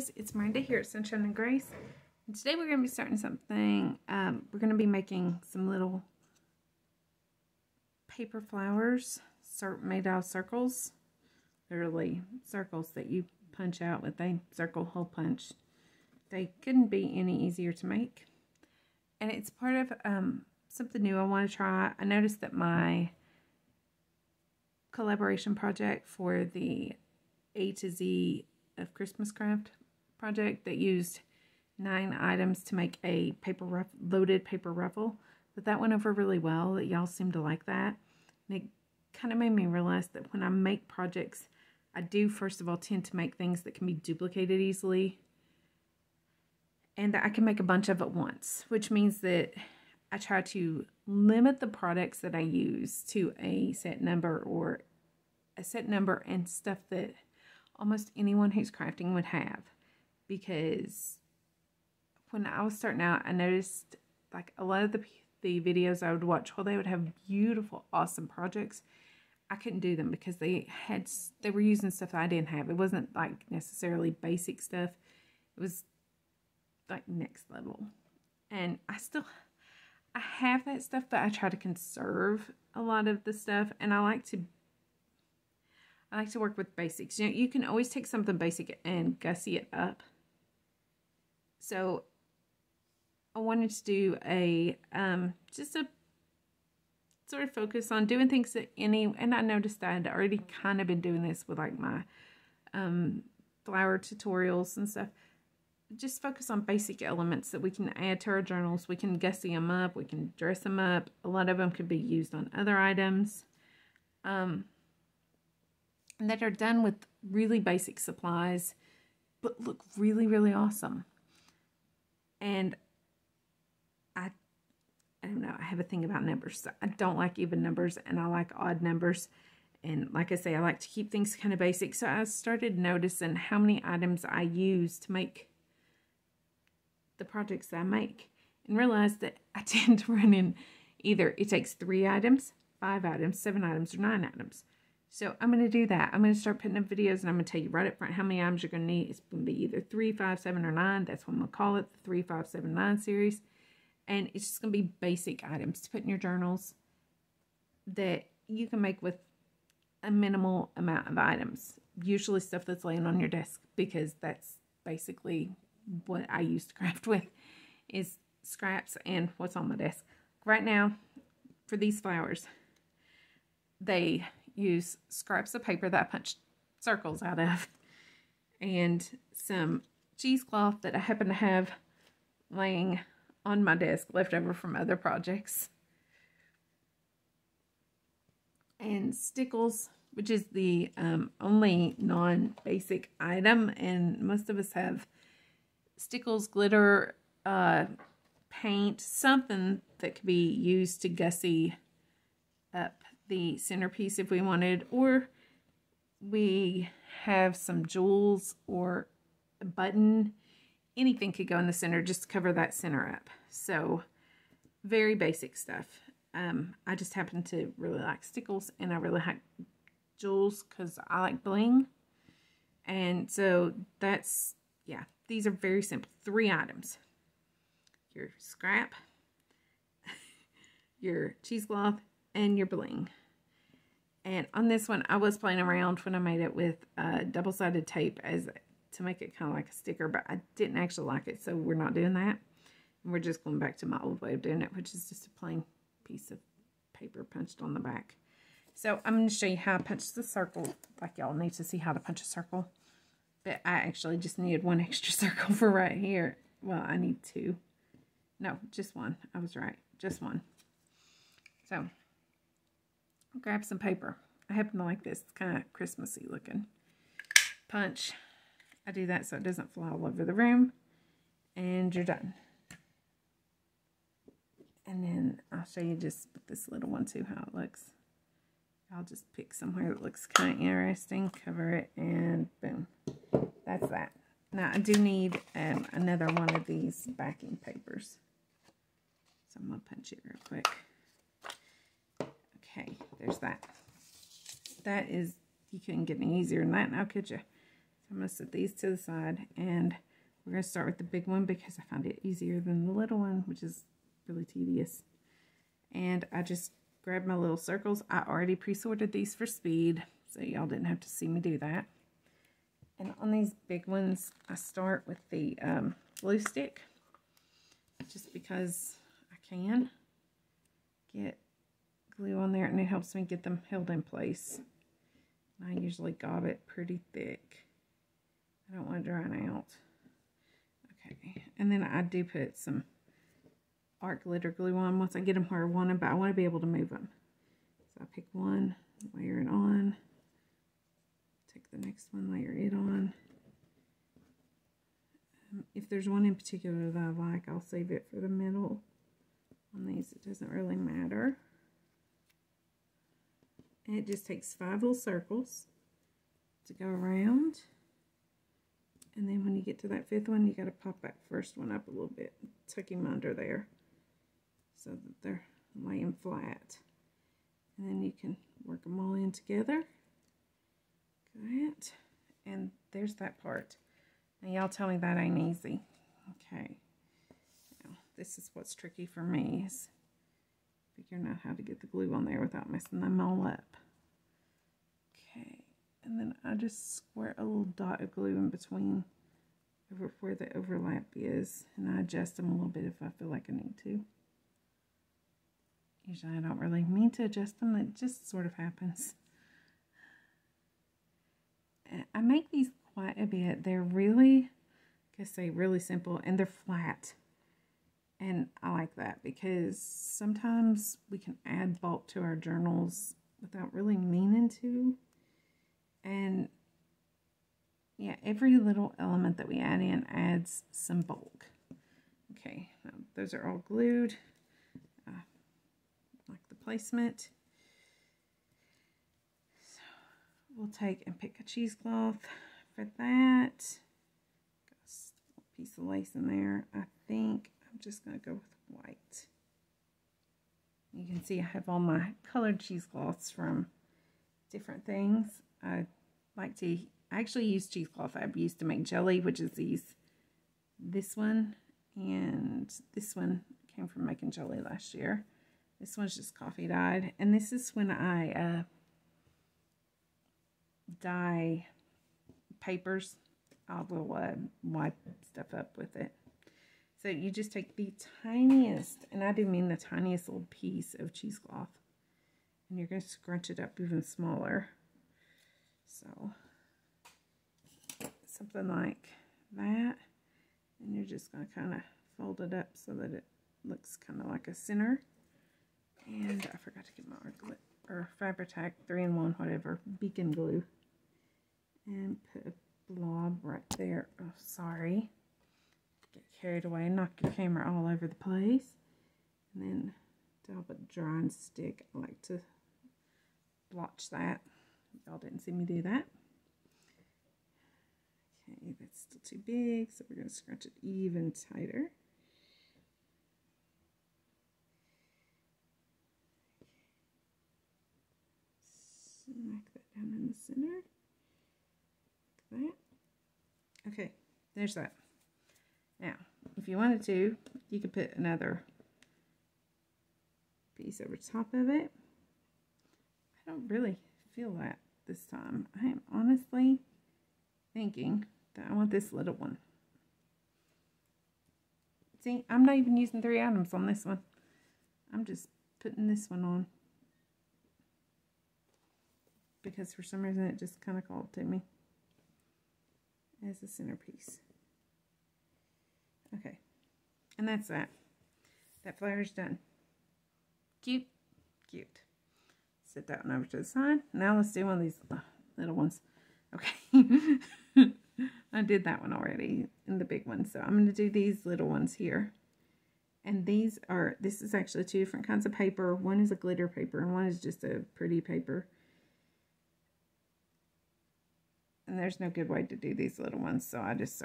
guys, it's Miranda here at Sunshine and Grace, and today we're going to be starting something. We're going to be making some little paper flowers made out of circles, literally circles that you punch out with a circle hole punch. They couldn't be any easier to make, and it's part of something new I want to try. I noticed that my collaboration project for the A to Z of Christmas craft project that used 9 items to make a loaded paper ruffle, that went over really well, that y'all seem to like that. And it kind of made me realize that when I make projects, I do first of all tend to make things that can be duplicated easily, and that I can make a bunch of at once, which means that I try to limit the products that I use to a set number, and stuff that almost anyone who's crafting would have. Because when I was starting out, I noticed like a lot of the videos I would watch, while they would have beautiful, awesome projects, I couldn't do them because they were using stuff that I didn't have. It wasn't like necessarily basic stuff. It was like next level. And I have that stuff, but I try to conserve a lot of the stuff, and I like to work with basics. You know, you can always take something basic and gussy it up. So I wanted to do just a sort of focus on doing things and I noticed that I'd already kind of been doing this with like my flower tutorials and stuff. Just focus on basic elements that we can add to our journals. We can gussy them up. We can dress them up. A lot of them could be used on other items. That are done with really basic supplies, but look really, really awesome. And I don't know, I have a thing about numbers. I don't like even numbers, and I like odd numbers. And like I say, I like to keep things kind of basic. So I started noticing how many items I use to make the projects that I make, and realized that I tend to run in either it takes 3 items, 5 items, 7 items, or 9 items. So I'm going to do that. I'm going to start putting up videos, and I'm going to tell you right up front how many items you're going to need. It's going to be either 3, 5, 7, or 9. That's what I'm going to call it, the 3, 5, 7, 9 series. And it's just going to be basic items to put in your journals that you can make with a minimal amount of items. Usually stuff that's laying on your desk, because that's basically what I used to craft with, is scraps and what's on my desk. Right now, for these flowers, they use scraps of paper that I punched circles out of, and some cheesecloth that I happen to have laying on my desk, left over from other projects, and stickles, which is the only non-basic item, and most of us have stickles, glitter, paint, something that could be used to gussy up the centerpiece if we wanted, or we have some jewels or a button. Anything could go in the center just to cover that center up. So very basic stuff. I just happen to really like stickles, and I really like jewels because I like bling. And so that's, yeah, these are very simple. 3 items. Your scrap, your cheesecloth, and your bling. And on this one, I was playing around when I made it with double-sided tape to make it kind of like a sticker, but I didn't actually like it, so we're not doing that. And we're just going back to my old way of doing it, which is just a plain piece of paper punched on the back. So I'm going to show you how I punch the circle. Like, y'all need to see how to punch a circle. But I actually just needed 1 extra circle for right here. Well, I need 2. No, just 1. I was right. Just 1. So grab some paper. I happen to like this. It's kind of Christmassy looking. Punch. I do that so it doesn't fly all over the room. And you're done. And then I'll show you just with this little one too how it looks. I'll just pick somewhere that looks kind of interesting, cover it, and boom. That's that. Now I do need another one of these backing papers. So I'm going to punch it real quick. Okay, there's that. That is, you couldn't get any easier than that now, could you? I'm going to set these to the side, and we're going to start with the big one because I find it easier than the little one, which is really tedious. And I just grabbed my little circles. I already pre-sorted these for speed, so y'all didn't have to see me do that. And on these big ones, I start with the glue stick, just because I can get glue on there, and it helps me get them held in place. And I usually gob it pretty thick. I don't want to dry out. Okay, and then I do put some art glitter glue on once I get them where I want them, but I want to be able to move them. So I pick one, layer it on, take the next one, layer it on. If there's one in particular that I like, I'll save it for the middle. On these, it doesn't really matter. And it just takes 5 little circles to go around. And then when you get to that 5th one, you got to pop that first one up a little bit. Tuck him under there so that they're laying flat. And then you can work them all in together. That. And there's that part. Now y'all tell me that ain't easy. Okay. Now, this is what's tricky for me, is figuring out how to get the glue on there without messing them all up. Okay. And then I just squirt a little dot of glue in between over where the overlap is, and I adjust them a little bit if I feel like I need to. Usually I don't really mean to adjust them, it just sort of happens. I make these quite a bit. They're really, I guess say really simple, and they're flat. And I like that because sometimes we can add bulk to our journals without really meaning to. And yeah, every little element that we add in adds some bulk. Okay, now those are all glued. Like the placement. So we'll take and pick a cheesecloth for that. Got a piece of lace in there. I think I'm just going to go with white. You can see I have all my colored cheesecloths from different things. I actually use cheesecloth I used to make jelly, which is this one, and this one came from making jelly last year. This one's just coffee dyed, and this is when I dye papers. I will wipe stuff up with it. So you just take the tiniest, and I do mean the tiniest little piece of cheesecloth, and you're going to scrunch it up even smaller. So something like that, and you're just going to kind of fold it up so that it looks kind of like a center. And I forgot to get my art glue, or Fabri-Tac 3-in-1, whatever, beacon glue, and put a blob right there. Oh, sorry. Get carried away, knock your camera all over the place. And then dab a drying stick. I like to blotch that. Y'all didn't see me do that. Okay, that's still too big, so we're going to scrunch it even tighter. Smack that down in the center. Like that. Okay, there's that. Now, if you wanted to, you could put another piece over top of it. I don't really feel that this time. I am honestly thinking that I want this little one. See, I'm not even using 3 items on this one. I'm just putting this one on, because for some reason it just kind of called to me as a centerpiece. Okay, and that's that. That flower's done. Cute, cute. Set that one over to the side. Now let's do one of these little ones. Okay, I did that one already in the big one, so I'm going to do these little ones here. And this is actually 2 different kinds of paper. One is a glitter paper and one is just a pretty paper. And there's no good way to do these little ones, so I just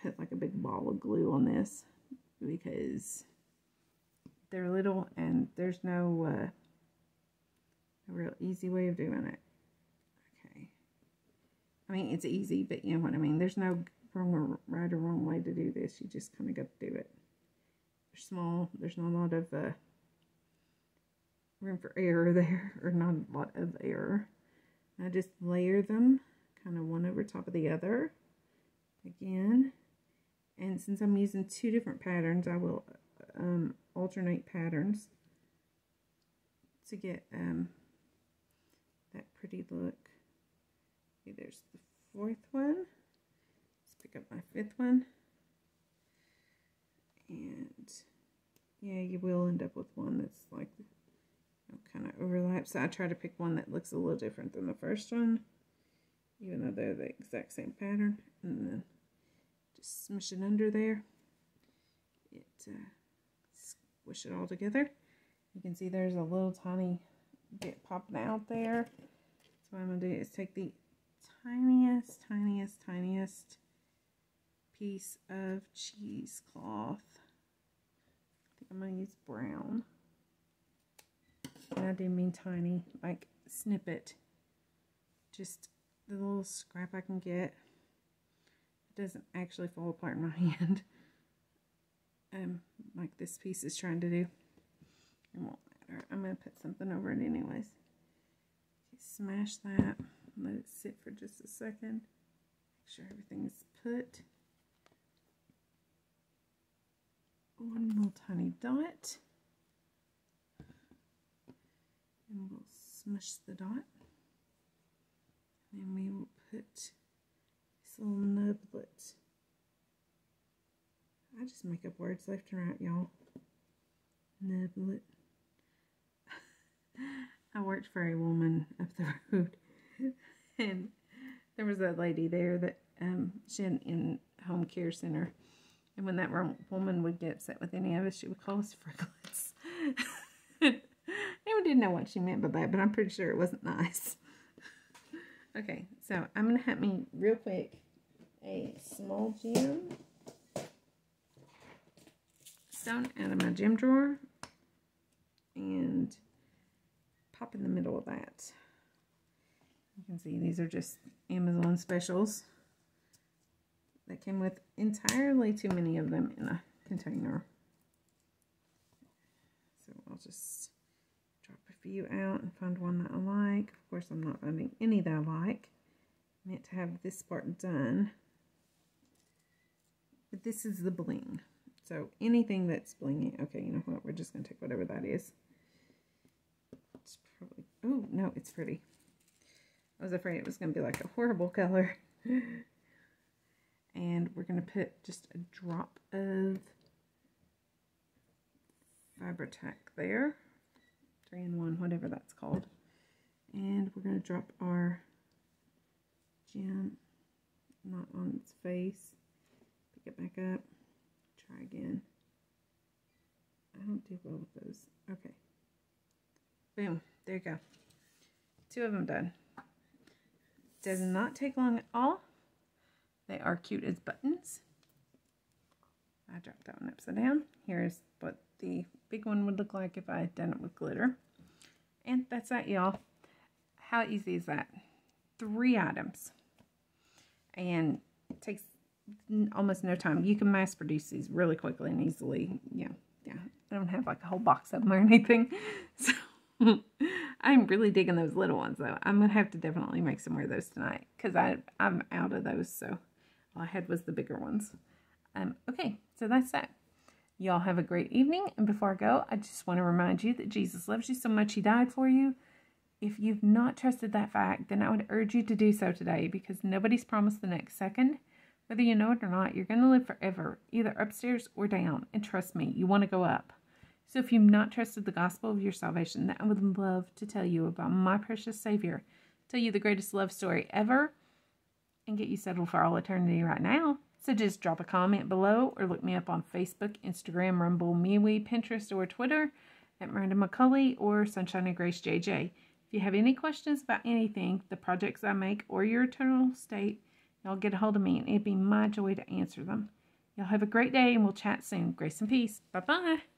put like a big ball of glue on this because they're little and there's no a real easy way of doing it. Okay. I mean, it's easy, but you know what I mean. There's no right or wrong way to do this. You just kind of got to do it. They're small. There's not a lot of room for error there, or not a lot of error. I just layer them kind of one over top of the other again. And since I'm using two different patterns, I will alternate patterns to get that pretty look. Okay, there's the fourth one. Let's pick up my fifth one. And yeah, you will end up with one that's like, you know, kind of overlaps. So I try to pick one that looks a little different than the first one, even though they're the exact same pattern. And then just smush it under there. Squish it all together. You can see there's a little tiny bit popping out there. So what I'm going to do is take the tiniest piece of cheesecloth. I think I'm going to use brown. And I do mean tiny, like snippet. Just the little scrap I can get. It doesn't actually fall apart in my hand. Like this piece is trying to do. It won't matter. I'm going to put something over it anyways. Okay, smash that. Let it sit for just a second. Make sure everything is put. One little tiny dot. And we'll smush the dot. And we will put this little nublet. I just make up words left and right, y'all. Nublet. I worked for a woman up the road, and there was a lady there that she had an in-home care center, and when that woman would get upset with any of us, she would call us fricklets. Anyone didn't know what she meant by that, but I'm pretty sure it wasn't nice. Okay, so I'm going to have me real quick a small gem stone out of my gem drawer and pop in the middle of that. You can see these are just Amazon specials that came with entirely too many of them in a container. So I'll just drop a few out and find one that I like. Of course, I'm not finding any that I like. I meant to have this part done. But this is the bling. So anything that's blingy, okay, you know what, we're just going to take whatever that is. It's probably, oh, no, it's pretty. I was afraid it was going to be like a horrible color. And we're going to put just a drop of Fabri-Tac there. 3-in-1, whatever that's called. And we're going to drop our gem, not on its face. Pick it back up. Try again. I don't do well with those. Okay. Boom. There you go. 2 of them done. Does not take long at all. They are cute as buttons. I dropped that one upside down. Here's what the big one would look like if I had done it with glitter. And that's that, y'all. How easy is that? 3 items. And it takes almost no time. You can mass produce these really quickly and easily. Yeah. I don't have like a whole box of them or anything. So I'm really digging those little ones though. I'm going to have to definitely make some more of those tonight because I'm out of those. So all I had was the bigger ones. Okay, so that's that. Y'all have a great evening. And before I go, I just want to remind you that Jesus loves you so much he died for you. If you've not trusted that fact, then I would urge you to do so today because nobody's promised the next second. Whether you know it or not, you're going to live forever, either upstairs or down. And trust me, you want to go up. So if you've not trusted the gospel of your salvation, then I would love to tell you about my precious Savior, tell you the greatest love story ever, and get you settled for all eternity right now. So just drop a comment below or look me up on Facebook, Instagram, Rumble, MeWe, Pinterest, or Twitter at Miranda McCulley or Sunshine and Grace JJ. If you have any questions about anything, the projects I make, or your eternal state, y'all get a hold of me and it'd be my joy to answer them. Y'all have a great day and we'll chat soon. Grace and peace. Bye-bye.